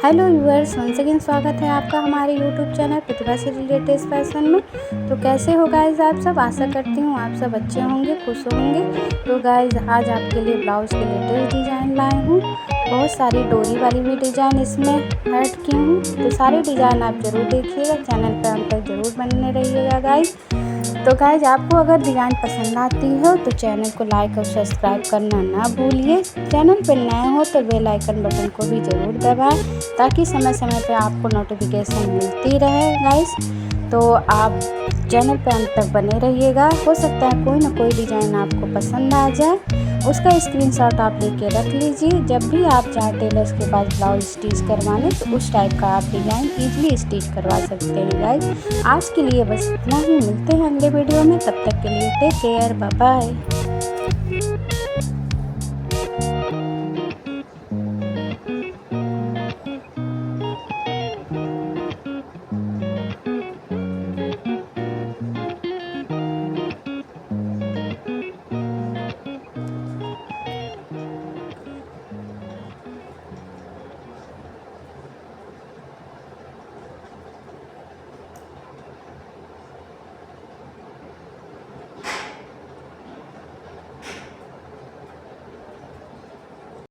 Hello viewers, once again स्वागत है आपका हमारे यूट्यूब चैनल प्रतिभा से रिलेटेड फैशन में। तो कैसे हो गाइज आप सब? आशा करती हूँ आप सब अच्छे होंगे, खुश होंगे। तो गाइज आज आपके लिए ब्लाउज़ के लेटेस्ट डिज़ाइन लाई हूँ। बहुत सारी डोरी वाली भी डिज़ाइन इसमें ऐड की हूँ। तो सारे डिज़ाइन आप ज़रूर देखिएगा, चैनल पर हम तक ज़रूर बने रहिएगा गाइज। तो गाइज आपको अगर डिज़ाइन पसंद आती हो तो चैनल को लाइक और सब्सक्राइब करना ना भूलिए। चैनल पर नए हो तो बेल आइकन बटन को भी ज़रूर दबाएं ताकि समय समय पर आपको नोटिफिकेशन मिलती रहे गाइज। तो आप चैनल पर अंत तक बने रहिएगा। हो सकता है कोई ना कोई डिज़ाइन आपको पसंद आ जाए, उसका स्क्रीनशॉट आप लेके रख लीजिए। जब भी आप चाहें टेलर्स के पास ब्लाउज स्टिच करवाने तो उस टाइप का आप डिज़ाइन ईजिली स्टिच करवा सकते हैं गाइज। आज के लिए बस इतना ही, मिलते हैं अगले वीडियो में। तब तक के लिए टेक केयर, बाय बाय।